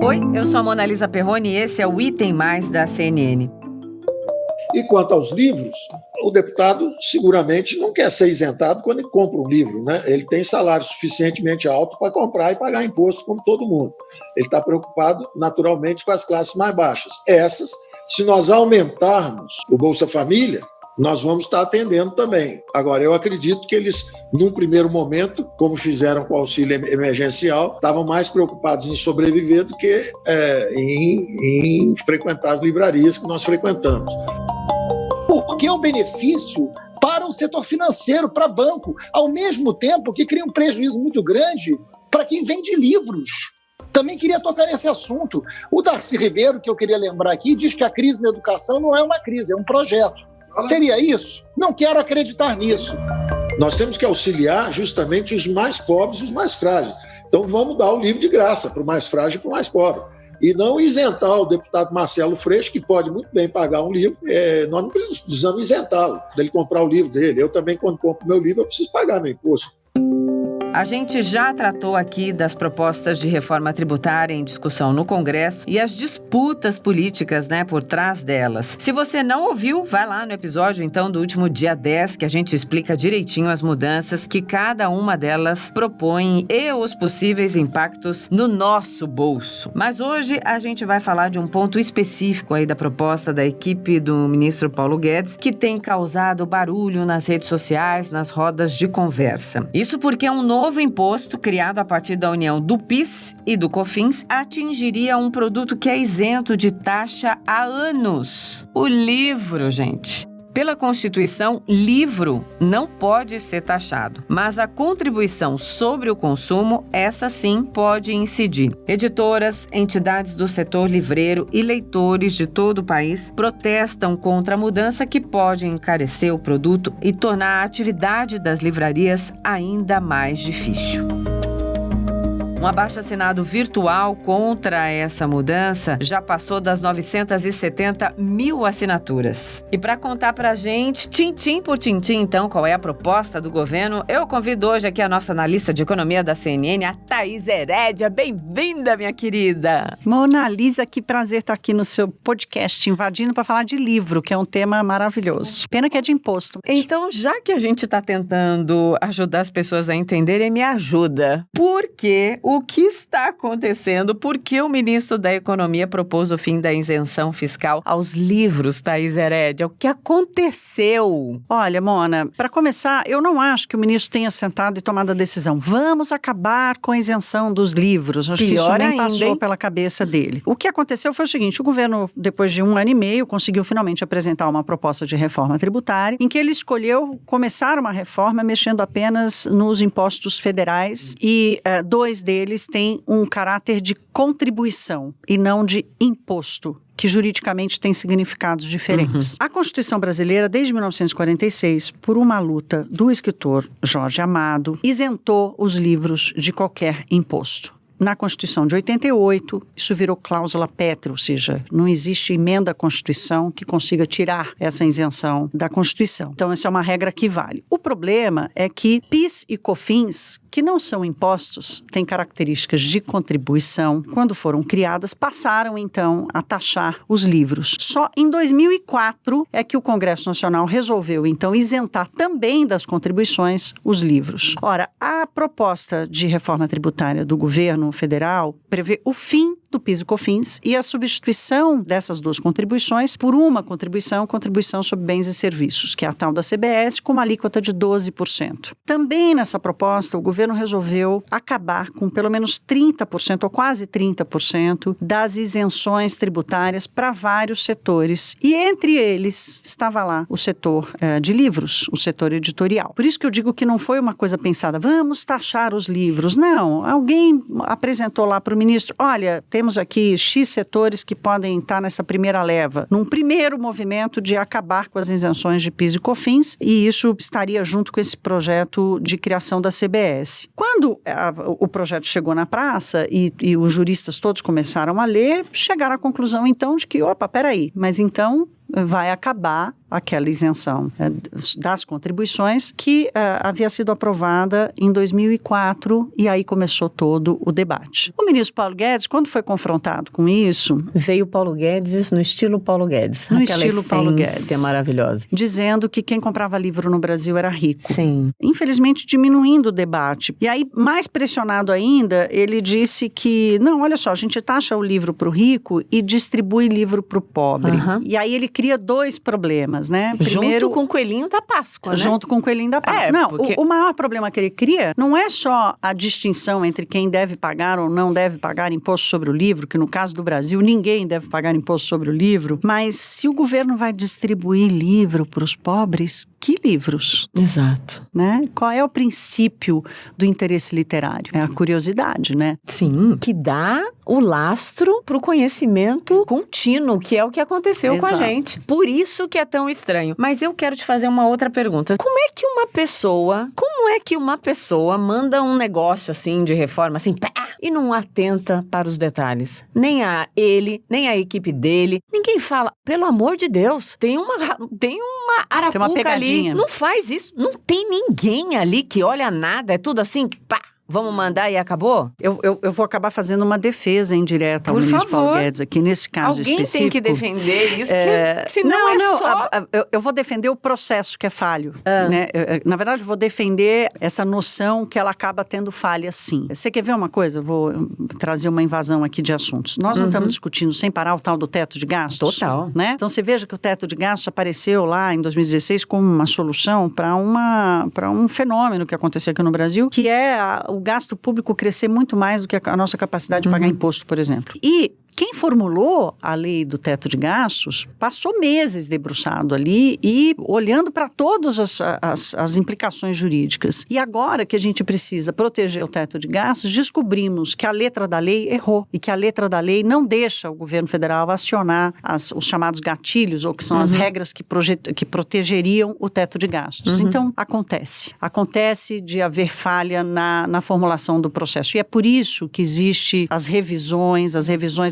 Oi, eu sou a Mona Lisa Perrone e esse é o Item Mais da CNN. E quanto aos livros, o deputado seguramente não quer ser isentado quando ele compra um livro, né? Ele tem salário suficientemente alto para comprar e pagar imposto como todo mundo. Ele está preocupado, naturalmente, com as classes mais baixas. Essas, se nós aumentarmos o Bolsa Família, nós vamos estar atendendo também. Agora, eu acredito que eles, num primeiro momento, como fizeram com o auxílio emergencial, estavam mais preocupados em sobreviver do que em frequentar as livrarias que nós frequentamos. Porque é um benefício para o setor financeiro, para banco, ao mesmo tempo que cria um prejuízo muito grande para quem vende livros. Também queria tocar nesse assunto. O Darcy Ribeiro, que eu queria lembrar aqui, diz que a crise na educação não é uma crise, é um projeto. Seria isso? Não quero acreditar nisso. Nós temos que auxiliar justamente os mais pobres e os mais frágeis. Então vamos dar o livro de graça para o mais frágil e para o mais pobre. E não isentar o deputado Marcelo Freixo, que pode muito bem pagar um livro. Nós não precisamos isentá-lo, dele comprar o livro dele. Eu também, quando compro meu livro, eu preciso pagar meu imposto. A gente já tratou aqui das propostas de reforma tributária em discussão no Congresso e as disputas políticas, por trás delas. Se você não ouviu, vai lá no episódio, então, do último dia 10, que a gente explica direitinho as mudanças que cada uma delas propõe e os possíveis impactos no nosso bolso. Mas hoje a gente vai falar de um ponto específico aí da proposta da equipe do ministro Paulo Guedes, que tem causado barulho nas redes sociais, nas rodas de conversa. Isso porque um novo imposto, criado a partir da união do PIS e do COFINS, atingiria um produto que é isento de taxa há anos. O livro, gente. Pela Constituição, livro não pode ser taxado, mas a contribuição sobre o consumo, essa sim, pode incidir. Editoras, entidades do setor livreiro e leitores de todo o país protestam contra a mudança que pode encarecer o produto e tornar a atividade das livrarias ainda mais difícil. Um abaixo-assinado virtual contra essa mudança já passou das 970 mil assinaturas. E para contar pra gente, tintim por tintim, então, qual é a proposta do governo, eu convido hoje aqui a nossa analista de economia da CNN, a Thaís Herédia. Bem-vinda, minha querida! Mona Lisa, que prazer estar aqui no seu podcast, invadindo para falar de livro, que é um tema maravilhoso. Pena que é de imposto. Então, já que a gente está tentando ajudar as pessoas a entenderem, me ajuda. Por quê? O que está acontecendo? Por que o ministro da Economia propôs o fim da isenção fiscal aos livros, Thaís Herédia? O que aconteceu? Olha, Mona, para começar, eu não acho que o ministro tenha sentado e tomado a decisão. Vamos acabar com a isenção dos livros. Acho que isso nem passou pela cabeça dele. O que aconteceu foi o seguinte, o governo, depois de 1 ano e meio, conseguiu finalmente apresentar uma proposta de reforma tributária, em que ele escolheu começar uma reforma mexendo apenas nos impostos federais e 2 deles têm um caráter de contribuição e não de imposto, que juridicamente tem significados diferentes. A Constituição brasileira, desde 1946, por uma luta do escritor Jorge Amado, isentou os livros de qualquer imposto. Na Constituição de 88, isso virou cláusula pétrea, ou seja, não existe emenda à Constituição que consiga tirar essa isenção da Constituição. Então, essa é uma regra que vale. O problema é que PIS e COFINS, que não são impostos, têm características de contribuição, quando foram criadas, passaram, então, a taxar os livros. Só em 2004 é que o Congresso Nacional resolveu, então, isentar também das contribuições os livros. Ora, a proposta de reforma tributária do governo federal prevê o fim do PIS e COFINS e a substituição dessas 2 contribuições por uma contribuição sobre bens e serviços, que é a tal da CBS, com uma alíquota de 12%. Também nessa proposta, o governo resolveu acabar com pelo menos 30% ou quase 30% das isenções tributárias para vários setores. E entre eles estava lá o setor de livros, o setor editorial. Por isso que eu digo que não foi uma coisa pensada, vamos taxar os livros. Não, alguém apresentou lá para o ministro, olha, temos aqui X setores que podem estar nessa primeira leva, num primeiro movimento de acabar com as isenções de PIS e COFINS, e isso estaria junto com esse projeto de criação da CBS. Quando o projeto chegou na praça e os juristas todos começaram a ler, chegaram à conclusão então de que, peraí, mas então vai acabar aquela isenção das contribuições que havia sido aprovada em 2004 e aí começou todo o debate. O ministro Paulo Guedes, quando foi confrontado com isso... Veio Paulo Guedes no estilo Paulo Guedes. No estilo Paulo Guedes. Maravilhosa. Dizendo que quem comprava livro no Brasil era rico. Sim. Infelizmente diminuindo o debate. E aí, mais pressionado ainda, ele disse que, não, olha só, a gente taxa o livro para o rico e distribui livro para o pobre. E aí ele cria 2 problemas, né? Primeiro, junto com o coelhinho da Páscoa, né? Junto com o coelhinho da Páscoa. Não, porque... o maior problema que ele cria não é só a distinção entre quem deve pagar ou não deve pagar imposto sobre o livro, que no caso do Brasil ninguém deve pagar imposto sobre o livro, mas se o governo vai distribuir livro para os pobres, que livros? Exato. Né? Qual é o princípio do interesse literário? É a curiosidade, né? Sim, que dá o lastro para o conhecimento contínuo, que é o que aconteceu com a gente. Por isso que é tão estranho. Mas eu quero te fazer uma outra pergunta. Como é que uma pessoa manda um negócio assim de reforma, assim, pá, e não atenta para os detalhes? Nem a ele, nem a equipe dele. Ninguém fala, pelo amor de Deus, tem uma arapuca ali. Não faz isso. Não tem ninguém ali que olha nada. É tudo assim, pá. Vamos mandar e acabou? Eu vou acabar fazendo uma defesa indireta ao ministro Paulo Guedes aqui, nesse caso específico. Alguém tem que defender isso, porque senão só... Eu vou defender o processo que é falho. Né? Na verdade, eu vou defender essa noção que ela acaba tendo falha, sim. Você quer ver uma coisa? Eu vou trazer uma invasão aqui de assuntos. Nós não estamos discutindo sem parar o tal do teto de gastos? Total. Né? Então, você veja que o teto de gastos apareceu lá em 2016 como uma solução para um fenômeno que aconteceu aqui no Brasil, que é o gasto público crescer muito mais do que a nossa capacidade de pagar imposto, por exemplo. E quem formulou a lei do teto de gastos passou meses debruçado ali e olhando para todas as implicações jurídicas. E agora que a gente precisa proteger o teto de gastos, descobrimos que a letra da lei errou e que a letra da lei não deixa o governo federal acionar os chamados gatilhos, ou que são as regras que protegeriam o teto de gastos. Então, acontece de haver falha na formulação do processo. E é por isso que existem as revisões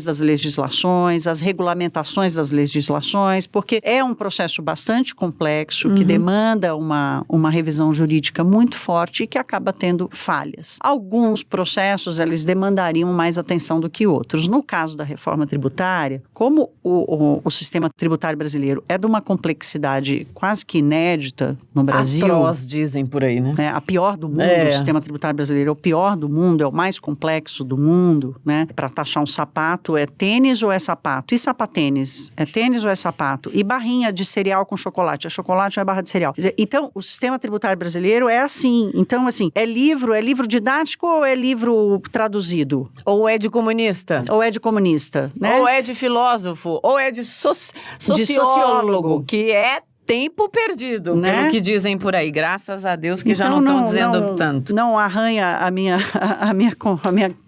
das legislações, as regulamentações das legislações, porque é um processo bastante complexo, que demanda uma revisão jurídica muito forte e que acaba tendo falhas. Alguns processos, eles demandariam mais atenção do que outros. No caso da reforma tributária, como o sistema tributário brasileiro é de uma complexidade quase que inédita no Brasil... Atroz, dizem por aí, né? A pior do mundo, o sistema tributário brasileiro é o pior do mundo, é o mais complexo do mundo, né? Para taxar um sapato, é tênis ou é sapato? E sapatênis? É tênis ou é sapato? E barrinha de cereal com chocolate? É chocolate ou é barra de cereal? Quer dizer, então, o sistema tributário brasileiro é assim. Então, assim, é livro didático ou é livro traduzido? Ou é de comunista? Ou é de comunista, né? Ou é de filósofo? Ou é de sociólogo, que é tempo perdido, né? Pelo que dizem por aí. Graças a Deus que já não estão dizendo tanto. Não arranha a minha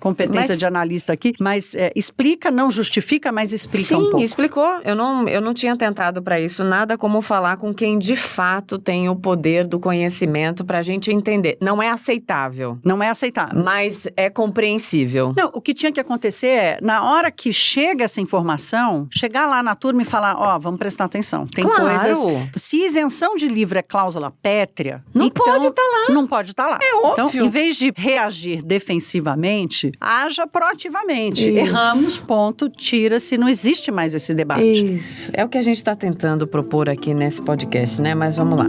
competência de analista aqui, mas explica, não justifica, mas explica um pouco. Sim, explicou. Eu não tinha tentado para isso nada como falar com quem de fato tem o poder do conhecimento para a gente entender. Não é aceitável. Não é aceitável. Mas é compreensível. Não, o que tinha que acontecer é, na hora que chega essa informação, chegar lá na turma e falar, vamos prestar atenção. Tem coisas... Se isenção de livro é cláusula pétrea, não pode estar lá. Não pode estar lá. É óbvio. Então, em vez de reagir defensivamente, haja proativamente. Isso. Erramos, ponto, tira-se, não existe mais esse debate. Isso. É o que a gente está tentando propor aqui nesse podcast, né? Mas vamos lá.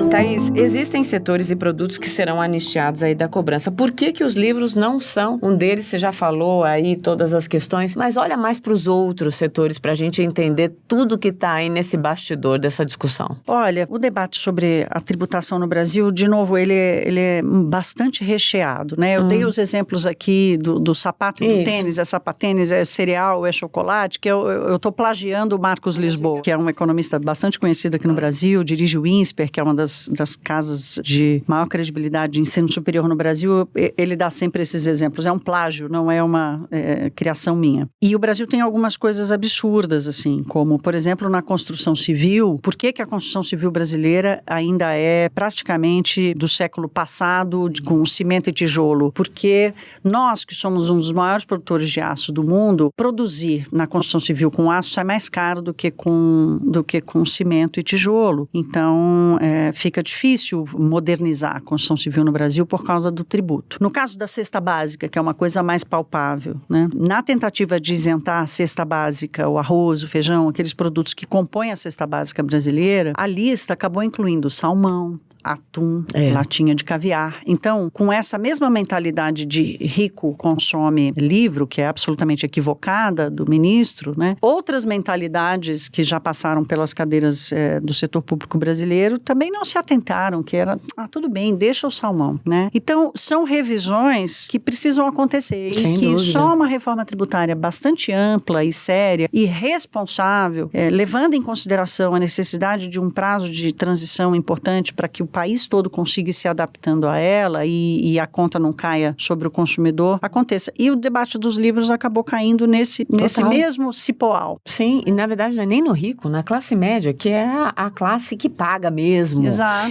Thaís, existem setores e produtos que serão anistiados aí da cobrança. Por que os livros não são? Um deles, você já falou aí todas as questões, mas olha mais para os outros setores para a gente entender tudo que está aí nesse bastidor dessa discussão. Olha, o debate sobre a tributação no Brasil, de novo, ele é bastante recheado, né? Eu dei os exemplos aqui do sapato, do tênis, é sapatênis, é cereal, é chocolate, que eu estou plagiando o Marcos Lisboa, que é um economista bastante conhecido aqui no Brasil, dirige o INSPER, que é uma das das casas de maior credibilidade de ensino superior no Brasil, ele dá sempre esses exemplos. É um plágio, não é uma criação minha. E o Brasil tem algumas coisas absurdas, assim, como, por exemplo, na construção civil. Por que a construção civil brasileira ainda é praticamente do século passado, com cimento e tijolo? Porque nós, que somos um dos maiores produtores de aço do mundo, produzir na construção civil com aço sai mais caro do que com cimento e tijolo. Então, fica difícil modernizar a construção civil no Brasil por causa do tributo. No caso da cesta básica, que é uma coisa mais palpável, né? Na tentativa de isentar a cesta básica, o arroz, o feijão, aqueles produtos que compõem a cesta básica brasileira, a lista acabou incluindo salmão, atum, latinha de caviar. Então, com essa mesma mentalidade de rico consome livro, que é absolutamente equivocada do ministro, né? Outras mentalidades que já passaram pelas cadeiras do setor público brasileiro também não se atentaram, que era, tudo bem, deixa o salmão, né? Então, são revisões que precisam acontecer e que só uma reforma tributária bastante ampla e séria e responsável, levando em consideração a necessidade de um prazo de transição importante para que o país todo consiga ir se adaptando a ela e a conta não caia sobre o consumidor, aconteça. E o debate dos livros acabou caindo nesse mesmo cipoal. Sim, e na verdade não é nem no rico, na classe média, que é a classe que paga mesmo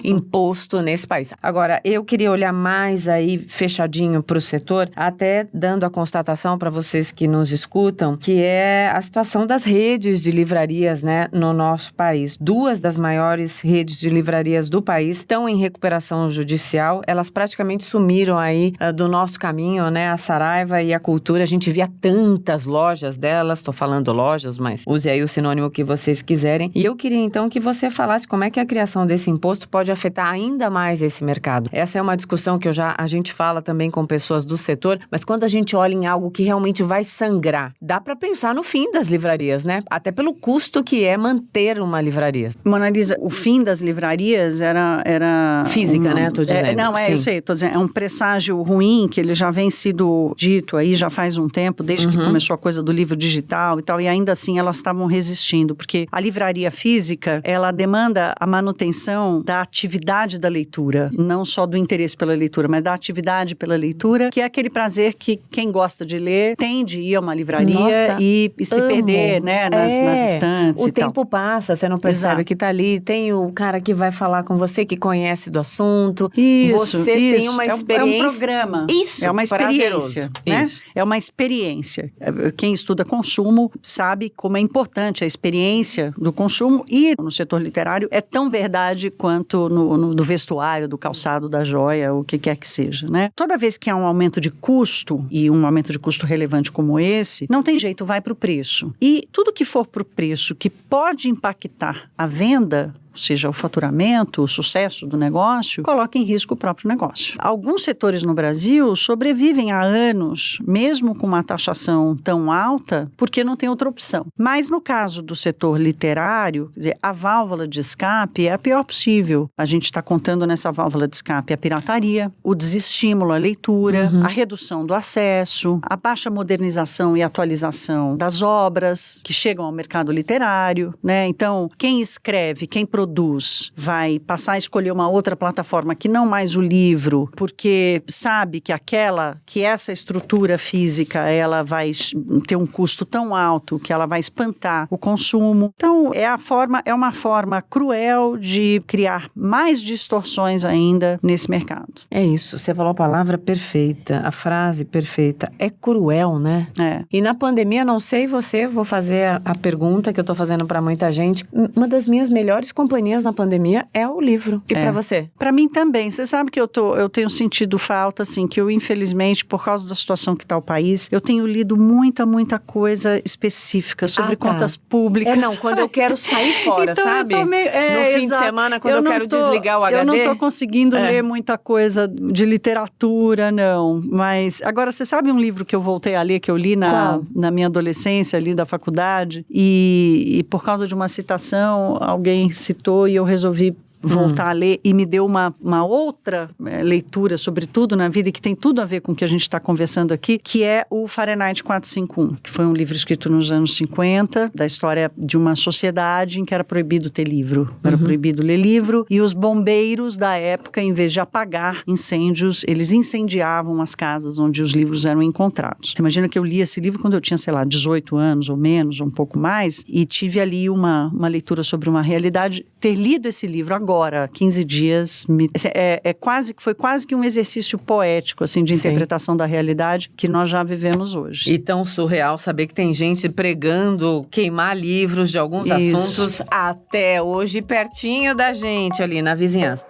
imposto nesse país. Agora, eu queria olhar mais aí fechadinho para o setor, até dando a constatação para vocês que nos escutam, que é a situação das redes de livrarias, né, no nosso país. 2 das maiores redes de livrarias do país estão em recuperação judicial, elas praticamente sumiram aí do nosso caminho, né, a Saraiva e a Cultura, a gente via tantas lojas delas, estou falando lojas, mas use aí o sinônimo que vocês quiserem, e eu queria então que você falasse como é que a criação desse imposto pode afetar ainda mais esse mercado. Essa é uma discussão que a gente fala também com pessoas do setor, mas quando a gente olha em algo que realmente vai sangrar, dá para pensar no fim das livrarias, né, até pelo custo que é manter uma livraria. Mona Lisa, o fim das livrarias era física, né? Tô dizendo. Eu sei, tô dizendo, é um presságio ruim que ele já vem sido dito aí já faz um tempo, desde que começou a coisa do livro digital e tal, e ainda assim elas estavam resistindo, porque a livraria física, ela demanda a manutenção da atividade da leitura, não só do interesse pela leitura, mas da atividade pela leitura, que é aquele prazer que quem gosta de ler tende a ir a uma livraria e se perder, né, nas estantes o e tal. tempo passa, você não percebe que tá ali, tem o cara que vai falar com você, que conhece do assunto. Você tem uma experiência. É um programa. Isso, é uma experiência. Né? É uma experiência. Quem estuda consumo sabe como é importante a experiência do consumo e no setor literário é tão verdade quanto no vestuário, do calçado, da joia, o que quer que seja, né? Toda vez que há um aumento de custo, e um aumento de custo relevante como esse, não tem jeito, vai para o preço. E tudo que for para o preço que pode impactar a venda, ou seja, o faturamento, o sucesso do negócio, coloca em risco o próprio negócio. Alguns setores no Brasil sobrevivem há anos, mesmo com uma taxação tão alta, porque não tem outra opção. Mas no caso do setor literário, quer dizer, a válvula de escape é a pior possível. A gente está contando nessa válvula de escape a pirataria, o desestímulo à leitura, a redução do acesso, a baixa modernização e atualização das obras que chegam ao mercado literário, né? Então, quem escreve, quem produz, vai passar a escolher uma outra plataforma que não mais o livro, porque sabe que essa estrutura física, ela vai ter um custo tão alto que ela vai espantar o consumo. Então, é uma forma cruel de criar mais distorções ainda nesse mercado. É isso, você falou a palavra perfeita, a frase perfeita. É cruel, né? É. E na pandemia, não sei você, vou fazer a pergunta que eu tô fazendo para muita gente. Uma das minhas melhores companhias na pandemia é o livro. E para você? Para mim também. Você sabe que eu tenho sentido falta, assim, que eu, infelizmente, por causa da situação que está o país, eu tenho lido muita coisa específica sobre contas públicas. Quando eu quero sair fora, então, sabe? No fim de semana, quando eu quero desligar o HD. Eu não tô conseguindo ler muita coisa de literatura, não. Mas, agora, você sabe um livro que eu voltei a ler, que eu li na minha adolescência, ali da faculdade, e por causa de uma citação, alguém citou e eu resolvi voltar a ler e me deu uma outra leitura sobre tudo na vida e que tem tudo a ver com o que a gente está conversando aqui, que é o Fahrenheit 451, que foi um livro escrito nos anos 50, da história de uma sociedade em que era proibido ter livro, era proibido ler livro, e os bombeiros da época, em vez de apagar incêndios, eles incendiavam as casas onde os livros eram encontrados. Você imagina que eu li esse livro quando eu tinha, sei lá, 18 anos ou menos, ou um pouco mais, e tive ali uma leitura sobre uma realidade. Ter lido esse livro agora, 15 dias, foi quase que um exercício poético, assim, de interpretação da realidade que nós já vivemos hoje. E tão surreal saber que tem gente pregando queimar livros de alguns assuntos até hoje, pertinho da gente ali na vizinhança.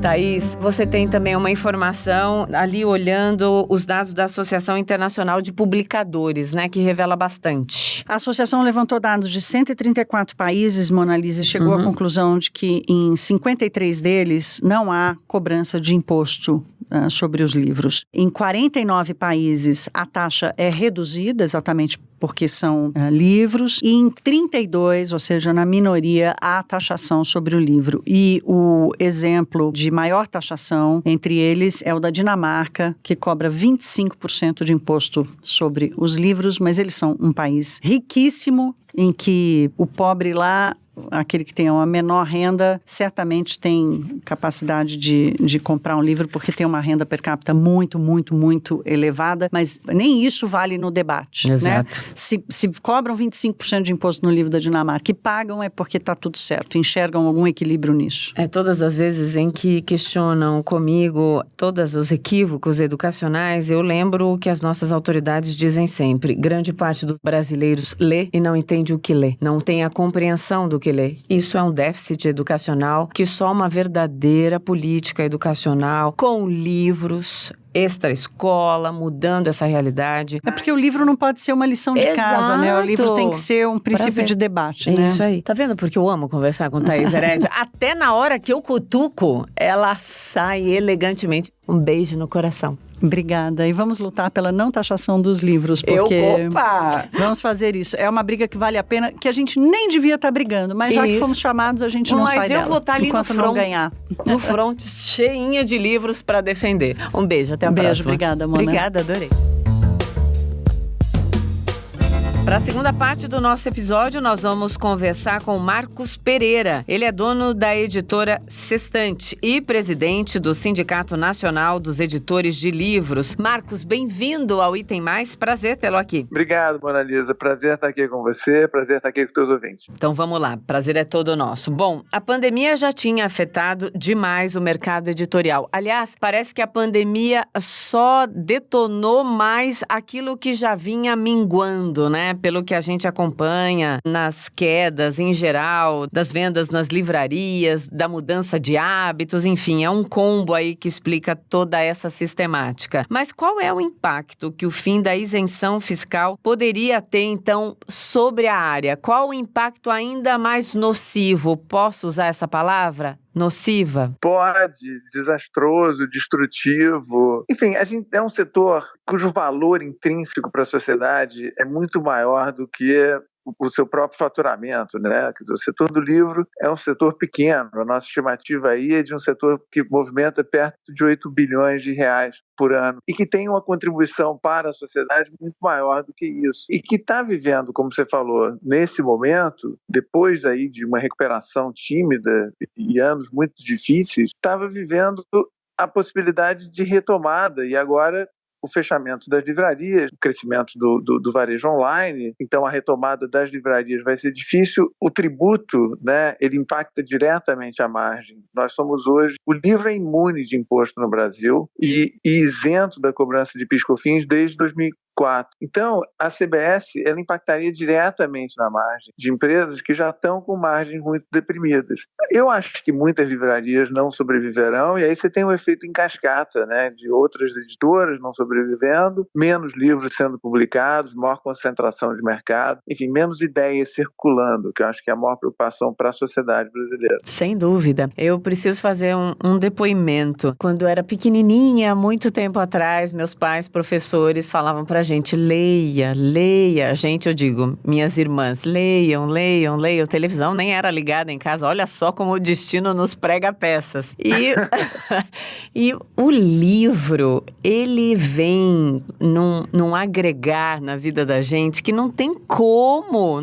Thaís, você tem também uma informação ali olhando os dados da Associação Internacional de Publicadores, né, que revela bastante. A associação levantou dados de 134 países, Mona Lisa, e chegou à conclusão de que em 53 deles não há cobrança de imposto sobre os livros. Em 49 países, a taxa é reduzida, exatamente porque são livros, e em 32, ou seja, na minoria, há taxação sobre o livro. E o exemplo de maior taxação entre eles é o da Dinamarca, que cobra 25% de imposto sobre os livros, mas eles são um país riquíssimo, em que o pobre lá, aquele que tem uma menor renda, certamente tem capacidade de comprar um livro, porque tem uma renda per capita muito, muito, muito elevada, mas nem isso vale no debate. Exato. Né? Se cobram 25% de imposto no livro da Dinamarca, que pagam é porque está tudo certo, enxergam algum equilíbrio nisso. Todas as vezes em que questionam comigo todos os equívocos educacionais, eu lembro que as nossas autoridades dizem sempre: grande parte dos brasileiros lê e não entende o que lê, não tem a compreensão do que lê. Isso é um déficit educacional que só uma verdadeira política educacional com livros extra-escola, mudando essa realidade. É porque o livro não pode ser uma lição de casa, né? O livro tem que ser um princípio de debate, né? Isso aí. Tá vendo porque eu amo conversar com Thaís Herédia? Até na hora que eu cutuco, ela sai elegantemente. Um beijo no coração. Obrigada. E vamos lutar pela não taxação dos livros, porque Opa! Vamos fazer isso. É uma briga que vale a pena, que a gente nem devia estar brigando, mas já que fomos chamados, a gente não sai dela. Mas eu vou estar ali no front, no front, cheinha de livros para defender. Um beijo, até a próxima. Beijo, obrigada, Mona. Obrigada, adorei. Para a segunda parte do nosso episódio, nós vamos conversar com Marcos Pereira. Ele é dono da editora Sextante e presidente do Sindicato Nacional dos Editores de Livros. Marcos, bem-vindo ao Item Mais. Prazer tê-lo aqui. Obrigado, Mona Lisa. Prazer estar aqui com você, prazer estar aqui com todos os ouvintes. Então vamos lá, prazer é todo nosso. Bom, a pandemia já tinha afetado demais o mercado editorial. Aliás, parece que a pandemia só detonou mais aquilo que já vinha minguando, né? Pelo que a gente acompanha nas quedas em geral, das vendas nas livrarias, da mudança de hábitos, enfim, é um combo aí que explica toda essa sistemática. Mas qual é o impacto que o fim da isenção fiscal poderia ter, então, sobre a área? Qual o impacto ainda mais nocivo? Posso usar essa palavra? Nociva? Pode, desastroso, destrutivo. Enfim, a gente é um setor cujo valor intrínseco para a sociedade é muito maior do que o seu próprio faturamento, né? Quer dizer, o setor do livro é um setor pequeno. A nossa estimativa aí é de um setor que movimenta perto de 8 bilhões de reais por ano e que tem uma contribuição para a sociedade muito maior do que isso. E que está vivendo, como você falou, nesse momento, depois aí de uma recuperação tímida e anos muito difíceis, estava vivendo a possibilidade de retomada e agora o fechamento das livrarias, o crescimento do varejo online, então a retomada das livrarias vai ser difícil. O tributo, né, ele impacta diretamente a margem. Nós somos hoje, o livro é imune de imposto no Brasil e isento da cobrança de PIS/COFINS desde 2004. Então, a CBS ela impactaria diretamente na margem de empresas que já estão com margens muito deprimidas. Eu acho que muitas livrarias não sobreviverão e aí você tem um efeito em cascata, né, de outras editoras não sobrevivendo, menos livros sendo publicados, maior concentração de mercado, enfim, menos ideias circulando, que eu acho que é a maior preocupação para a sociedade brasileira. Sem dúvida. Eu preciso fazer um depoimento. Quando eu era pequenininha, há muito tempo atrás, meus pais, professores, falavam pra gente, leia. Gente, eu digo, minhas irmãs, leiam. Televisão nem era ligada em casa. Olha só como o destino nos prega peças. E o livro, ele vem num agregar na vida da gente que não tem como,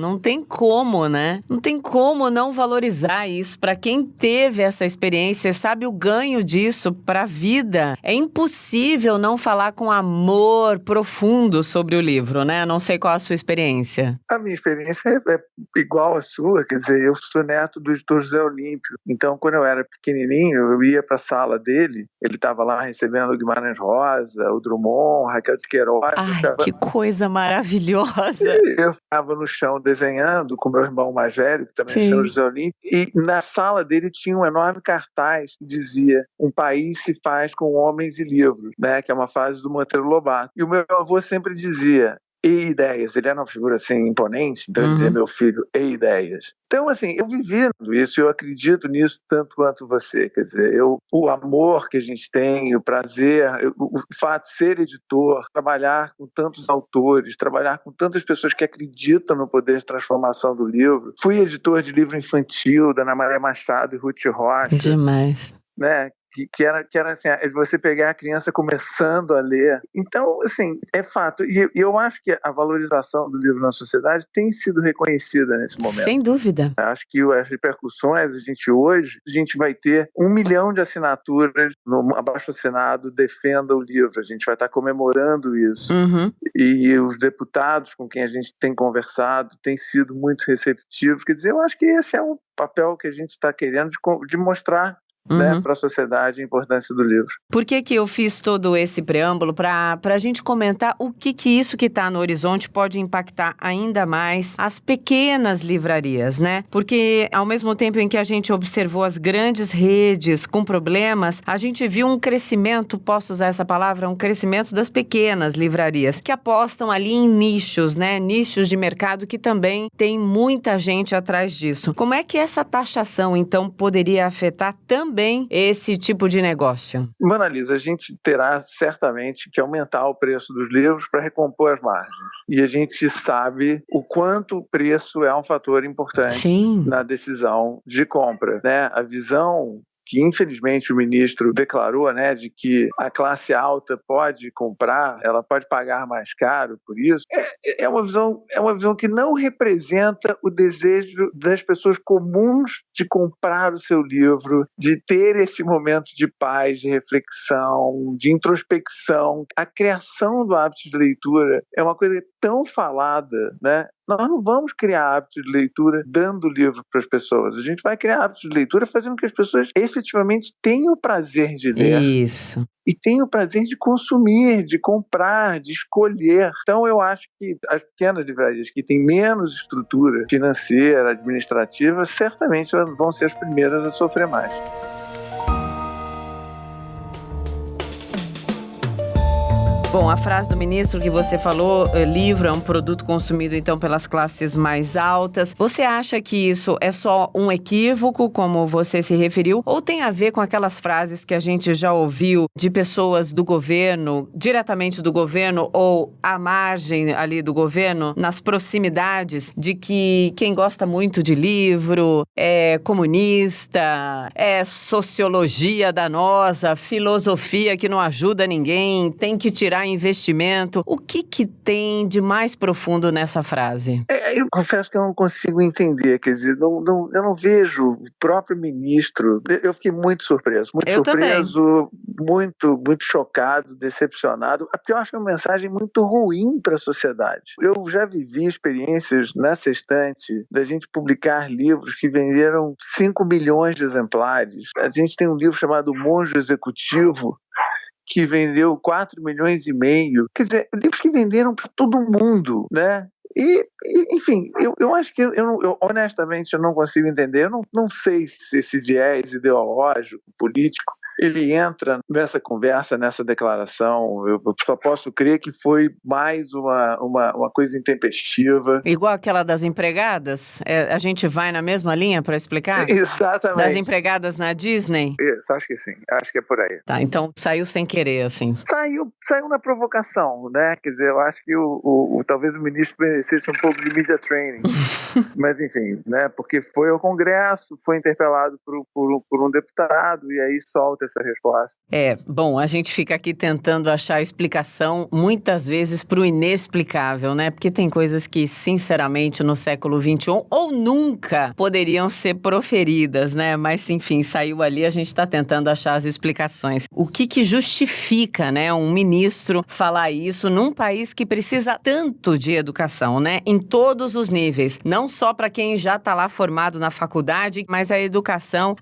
né? Não tem como não valorizar isso. Para quem teve essa experiência, sabe o ganho disso para a vida. É impossível não falar com amor profundo sobre o livro, né? Não sei qual a sua experiência. A minha experiência é igual à sua, quer dizer, eu sou neto do editor José Olímpio. Então, quando eu era pequenininho, eu ia para a sala dele, ele estava lá recebendo o Guimarães Rosa, o Drummond, Raquel de Queiroz. Ai, que coisa maravilhosa! Eu ficava no chão desenhando com meu irmão mais velho, que também se chama José Olímpio, e na sala dele tinha um enorme cartaz que dizia: um país se faz com homens e livros, né? Que é uma frase do Monteiro Lobato. E o meu avô sempre dizia: e ideias. Ele era uma figura assim imponente, então ele dizia: meu filho, e ideias. Então, assim, eu vivi isso, eu acredito nisso tanto quanto você. Quer dizer, o amor que a gente tem, o prazer, o fato de ser editor, trabalhar com tantos autores, trabalhar com tantas pessoas que acreditam no poder de transformação do livro. Fui editor de livro infantil da Ana Maria Machado e Ruth Rocha. Demais. Né? Que era assim, você pegar a criança começando a ler. Então, assim, é fato. E eu acho que a valorização do livro na sociedade tem sido reconhecida nesse momento. Sem dúvida. Acho que as repercussões, hoje, a gente vai ter 1 milhão de assinaturas no abaixo-assinado Defenda o Livro. A gente vai estar comemorando isso. E os deputados com quem a gente tem conversado têm sido muito receptivos. Quer dizer, eu acho que esse é um papel que a gente está querendo de mostrar, né, para a sociedade a importância do livro. Por que eu fiz todo esse preâmbulo? Para a gente comentar o que isso que está no horizonte pode impactar ainda mais as pequenas livrarias, né? Porque ao mesmo tempo em que a gente observou as grandes redes com problemas, a gente viu um crescimento, posso usar essa palavra, um crescimento das pequenas livrarias, que apostam ali em nichos, né? Nichos de mercado que também tem muita gente atrás disso. Como é que essa taxação, então, poderia afetar também esse tipo de negócio? Manalisa, a gente terá certamente que aumentar o preço dos livros para recompor as margens. E a gente sabe o quanto o preço é um fator importante na decisão de compra, né? A visão que infelizmente o ministro declarou, né, de que a classe alta pode comprar, ela pode pagar mais caro por isso, é uma visão que não representa o desejo das pessoas comuns de comprar o seu livro, de ter esse momento de paz, de reflexão, de introspecção. A criação do hábito de leitura é uma coisa tão falada, né? Nós não vamos criar hábitos de leitura dando livro para as pessoas. A gente vai criar hábitos de leitura fazendo com que as pessoas efetivamente tenham o prazer de ler. Isso. E tenham o prazer de consumir, de comprar, de escolher. Então, eu acho que as pequenas livrarias que têm menos estrutura financeira, administrativa, certamente vão ser as primeiras a sofrer mais. Bom, a frase do ministro que você falou, livro é um produto consumido então pelas classes mais altas. Você acha que isso é só um equívoco, como você se referiu, ou tem a ver com aquelas frases que a gente já ouviu de pessoas do governo, diretamente do governo ou à margem ali do governo, nas proximidades, de que quem gosta muito de livro é comunista, é sociologia danosa, filosofia que não ajuda ninguém, tem que tirar investimento. O que tem de mais profundo nessa frase? Eu confesso que eu não consigo entender, quer dizer, eu não vejo o próprio ministro. Eu fiquei muito surpreso, muito chocado, decepcionado, porque eu acho que é uma mensagem muito ruim para a sociedade. Eu já vivi experiências nessa estante da gente publicar livros que venderam 5 milhões de exemplares. A gente tem um livro chamado Monge Executivo, que vendeu 4 milhões e meio. Quer dizer, livros que venderam para todo mundo, né? E enfim, eu acho que honestamente eu não consigo entender. Eu não sei se esse viés ideológico, político, ele entra nessa conversa, nessa declaração. Eu só posso crer que foi mais uma coisa intempestiva. Igual aquela das empregadas? A gente vai na mesma linha para explicar? Exatamente. Das empregadas na Disney? Isso, acho que sim. Acho que é por aí. Tá, então saiu sem querer, assim. Saiu na provocação, né? Quer dizer, eu acho que talvez o ministro merecesse um pouco de media training. Mas, enfim, né? Porque foi ao Congresso, foi interpelado por um deputado e aí solta essa resposta. Bom, a gente fica aqui tentando achar explicação, muitas vezes, para o inexplicável, né? Porque tem coisas que, sinceramente, no século XXI, ou nunca poderiam ser proferidas, né? Mas, enfim, saiu ali, a gente está tentando achar as explicações. O que justifica, né, um ministro falar isso num país que precisa tanto de educação, né? Em todos os níveis. Não só para quem já está lá formado na faculdade, mas a educação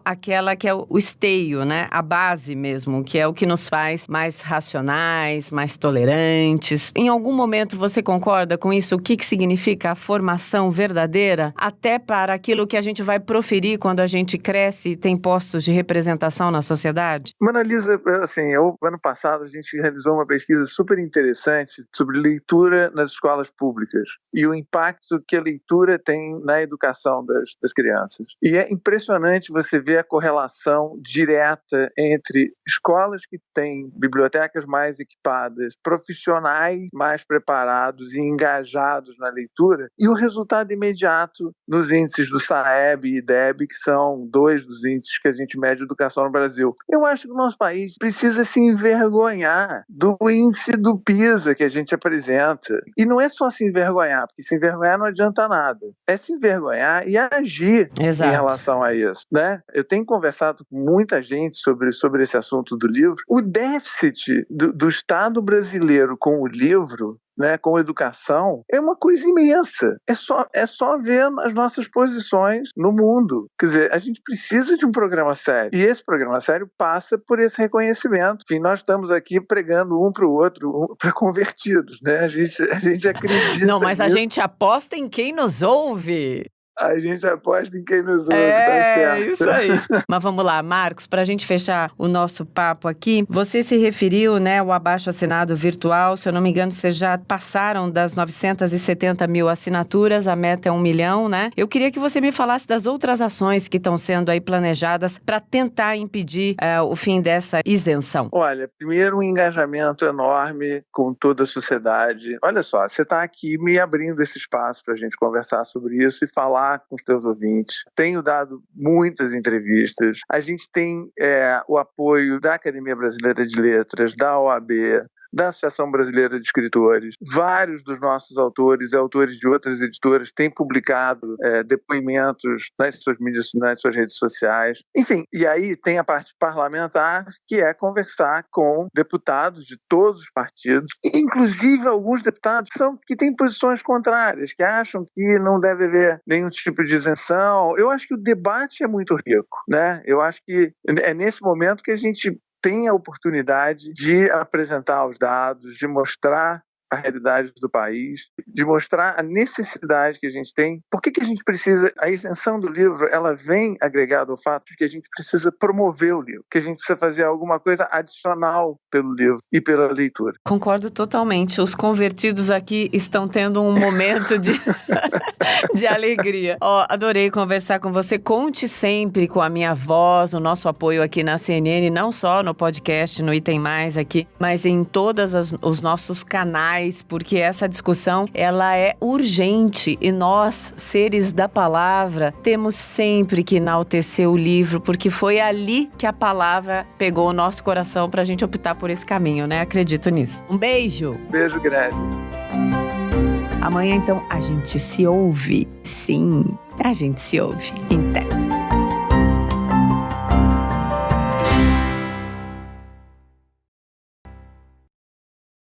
aquela que é o esteio, né? A base mesmo, que é o que nos faz mais racionais, mais tolerantes. Em algum momento você concorda com isso? O que significa a formação verdadeira? Até para aquilo que a gente vai proferir quando a gente cresce e tem postos de representação na sociedade? Mano Lisa, assim, ano passado a gente realizou uma pesquisa super interessante sobre leitura nas escolas públicas e o impacto que a leitura tem na educação das crianças. E é impressionante você ver a correlação direta entre escolas que têm bibliotecas mais equipadas, profissionais mais preparados e engajados na leitura e o resultado imediato nos índices do SAEB e IDEB, que são 2 dos índices que a gente mede educação no Brasil. Eu acho que o nosso país precisa se envergonhar do índice do PISA que a gente apresenta. E não é só se envergonhar, porque se envergonhar não adianta nada. É se envergonhar e agir Exato. Em relação a isso, né? Eu tenho conversado com muita gente sobre esse assunto do livro. O déficit do Estado brasileiro com o livro, né, com educação, é uma coisa imensa. É só ver as nossas posições no mundo. Quer dizer, a gente precisa de um programa sério. E esse programa sério passa por esse reconhecimento. Enfim, nós estamos aqui pregando um para o outro, para convertidos, né? A gente acredita. Não, mas nisso. A gente aposta em quem nos ouve. A gente aposta em quem nos ouve, tá certo. Isso aí. Mas vamos lá, Marcos, para a gente fechar o nosso papo aqui, você se referiu, né, ao abaixo-assinado virtual, se eu não me engano, vocês já passaram das 970 mil assinaturas, a meta é 1 milhão, né? Eu queria que você me falasse das outras ações que estão sendo aí planejadas para tentar impedir o fim dessa isenção. Olha, primeiro um engajamento enorme com toda a sociedade. Olha só, você está aqui me abrindo esse espaço para a gente conversar sobre isso e falar com os teus ouvintes. Tenho dado muitas entrevistas. A gente tem o apoio da Academia Brasileira de Letras, da OAB, da Associação Brasileira de Escritores. Vários dos nossos autores e autores de outras editoras têm publicado depoimentos nas suas mídias, nas suas redes sociais. Enfim, e aí tem a parte parlamentar, que é conversar com deputados de todos os partidos, inclusive alguns deputados que têm posições contrárias, que acham que não deve haver nenhum tipo de isenção. Eu acho que o debate é muito rico, né? Eu acho que é nesse momento que a gente tem a oportunidade de apresentar os dados, de mostrar a realidade do país, de mostrar a necessidade que a gente tem. Por que a gente precisa... A isenção do livro, ela vem agregada ao fato de que a gente precisa promover o livro, que a gente precisa fazer alguma coisa adicional pelo livro e pela leitura. Concordo totalmente. Os convertidos aqui estão tendo um momento de alegria. Adorei conversar com você. Conte sempre com a minha voz, o nosso apoio aqui na CNN, não só no podcast, no Item Mais aqui, mas em todos os nossos canais, porque essa discussão, ela é urgente e nós, seres da palavra, temos sempre que enaltecer o livro, porque foi ali que a palavra pegou o nosso coração pra gente optar por esse caminho, né? Acredito nisso. Um beijo! Beijo grande! Amanhã, então, a gente se ouve. Sim, a gente se ouve. Em